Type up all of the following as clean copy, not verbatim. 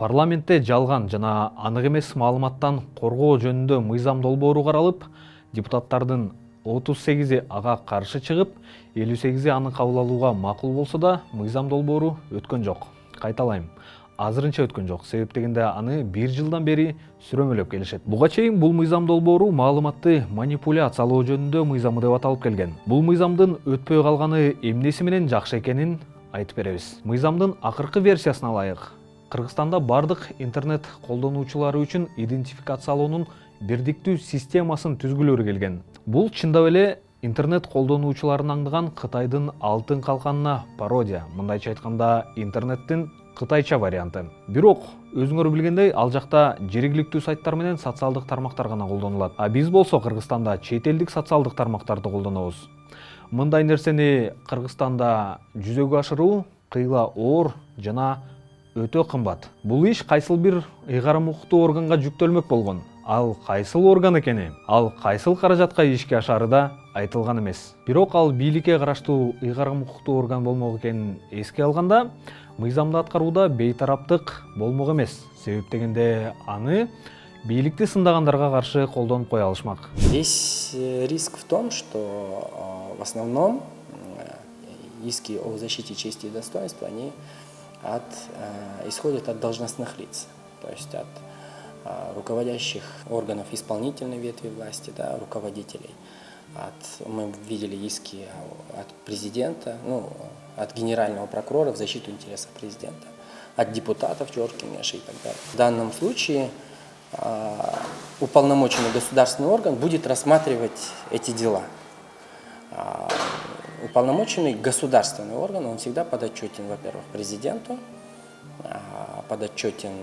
Парламентте жалган жана анык эмес маалыматтан коргоо жөнүндө мыйзам долбоору каралып, депутаттардын 38 ага каршы чыгып, 58 аны кабыл алууга макул болсо да, мыйзам долбоору өткөн жок. Кайталайм, азырынча өткөн жок. Себеп дегенде аны 1 жылдан бери сүрөмөлөп келишет. Буга чейин бул мыйзам долбоору маалыматты манипуляциялоо жөнүндө мыйзамы деп аталып келген. Бул мыйзамдын өтпөй калганы эмнеси менен жакшы экенин айтып беребиз. Мыйзамдын акыркы версиясына ылайык, Кыргызстанда бардык интернет колдонуучулары үчүн идентификациялоонун бирдиктүү системасын түзгүлөрү келген. Бул чындап эле интернет колдонуучуларын аңдыган Кытайдын алтын калканына пародия, мындайча айтканда интернеттин кытайча варианты. Бирок өзүңөр билгендей, ал жакта жергиликтүү сайттар менен социалдык тармактар гана колдонулат. А биз болсо Кыргызстанда чет элдик социалдык тармактарды колдонобуз. Мындай нерсени Кыргызстанда жүзөгө ашыруу кыйла оор жана өтө кымбат. Бул иш кайсыл бир ыйгарым укуктуу органга жүктөлмөк болгон. Ал кайсыл орган экени, ал кайсыл каражатка ишке ашары да айтылган эмес. Бирок ал бийликке караштуу ыйгарым укуктуу орган болмок экенин эске алганда, мыйзамды аткарууда бейтараптык болмок эмес. Себеп дегенде аны бийликти сындагандарга каршы колдонуп кое алышмак. Здесь риск в том, что в основном иски о защите чести и достоинства, они исходят от должностных лиц, то есть от руководящих органов исполнительной ветви власти, да, руководителей. Мы видели иски от президента, от генерального прокурора в защиту интересов президента, от депутатов Джорджа и так далее. В данном случае уполномоченный государственный орган будет рассматривать эти дела. Уполномоченный государственный орган, он всегда подотчетен, во-первых, президенту, подотчетен,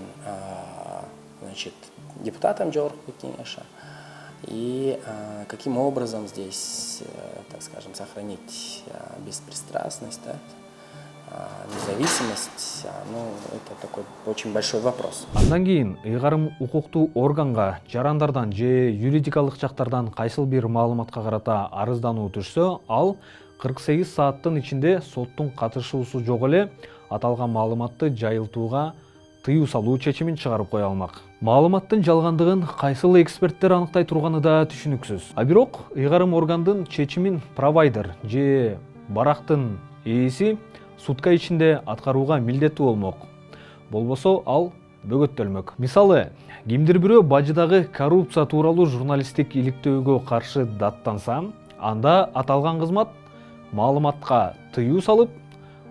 значит, депутатам Джорджа и каким образом здесь, так скажем, сохранить беспристрастность, да, независимость, это такой очень большой вопрос. Андан кийин ыйгарым укуктуу органга жарандардан же юридикалык жактардан кайсыл бир маалыматка карата арыздануу түшсө, ал 48 сааттын ичинде соттун катышуусу жок эле аталган маалыматты жайылтууга тыюу салуу чечимин чыгарып кое алмак. Маалыматтын жалгандыгын кайсыл эксперттер аныктай турганы да түшүнүксүз. А бирок ыйгарым органдын чечимин провайдер же барактын ээси сутка ичинде аткарууга милдеттүү болмок. Болбосо ал бөгөттөлмөк. Мисалы, кимдир бирөө бажыдагы коррупция тууралуу журналисттик иликтөөгө каршы даттанса, анда аталган кызмат маалыматка тыюу салып,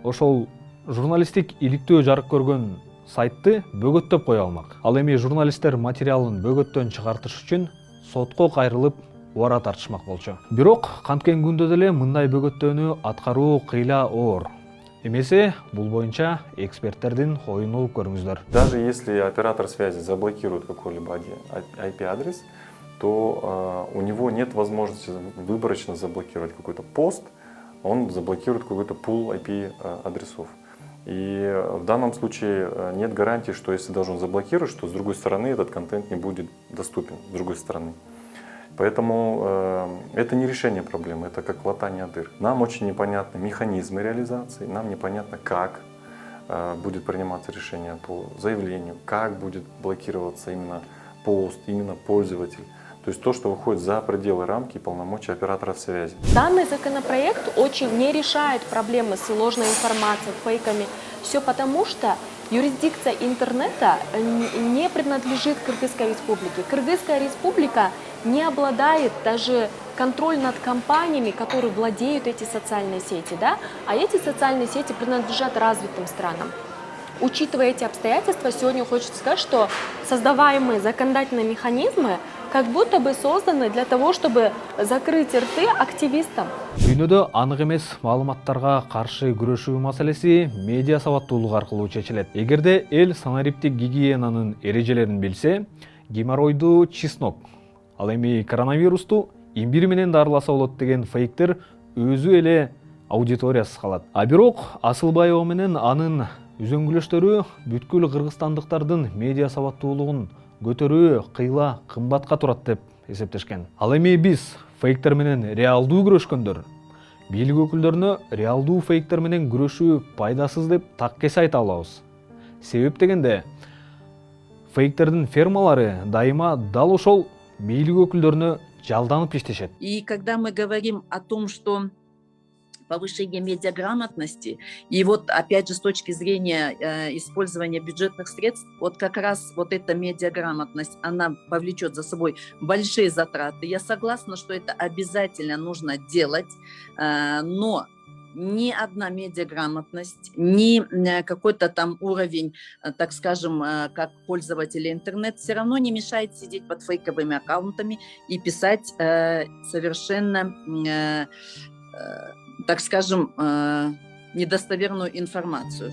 ошол журналисттик иликтөө жарык көргөн сайтты бөгөттөп кое алмак. Ал эми журналисттер материалын бөгөттөн чыгартыш үчүн сотко кайрылып убара тартышмак болчу. Бирок канткен күндө деле мындай бөгөттөөнү аткаруу кыйла оор. Эмесе, бул боюнча эксперттердин оюн угуп көрүңүздөр. Даже если оператор связи заблокирует какой-либо IP-адрес, то у него нет возможности выборочно заблокировать какой-то пост, он заблокирует какой-то пул IP-адресов. И в данном случае нет гарантии, что если даже он заблокирует, что с другой стороны этот контент не будет доступен, с другой стороны. Поэтому это не решение проблемы, это как латание дыр. Нам очень непонятны механизмы реализации, нам непонятно, как будет приниматься решение по заявлению, как будет блокироваться именно пост, именно пользователь. То есть то, что выходит за пределы рамки полномочий оператора связи. Данный законопроект очень не решает проблемы с ложной информацией, фейками. Все потому, что юрисдикция интернета не принадлежит Кыргызской республике. Кыргызская республика не обладает даже контроль над компаниями, которые владеют эти социальные сети, да? А эти социальные сети принадлежат развитым странам. Учитывая эти обстоятельства, сегодня хочется сказать, что создаваемые законодательные механизмы как будто бы созданы для того, чтобы закрыть рты активистам. Дүйнөдө анык эмес маалыматтарга каршы күрөшүү маселеси медиа сабаттуулук аркылуу чечилет. Эгерде эл санариптик гигиенанын эрежелерин билсе, геморройду чеснок, ал эми коронавирусту имбир менен дарыласа болот деген фейктер өзү эле аудиториясыз калат. А бирок Асылбаева менен анын үзөңгүлөштөрү бүткүл кыргызстандыктардын медиа сабаттуулугун көтөрүү кыйла кымбатка турат деп эсептешкен. Ал эми биз фейктер менен реалдуу күрөшкөндөр бийлик өкүлдөрүнө реалдуу фейктер менен күрөшүү пайдасыз деп так кесе айта алабыз. Себеп дегенде дипфейктердин фермалары дайыма дал ошол бийлик өкүлдөрүнө жалданып иштешет. И когда мы говорим о том, что повышение медиаграмотности, и вот опять же с точки зрения использования бюджетных средств, вот как раз вот эта медиаграмотность, она повлечет за собой большие затраты. Я согласна, что это обязательно нужно делать, но ни одна медиаграмотность, ни какой-то там уровень, так скажем, как пользователя интернет, все равно не мешает сидеть под фейковыми аккаунтами и писать совершенно, так скажем, недостоверную информацию.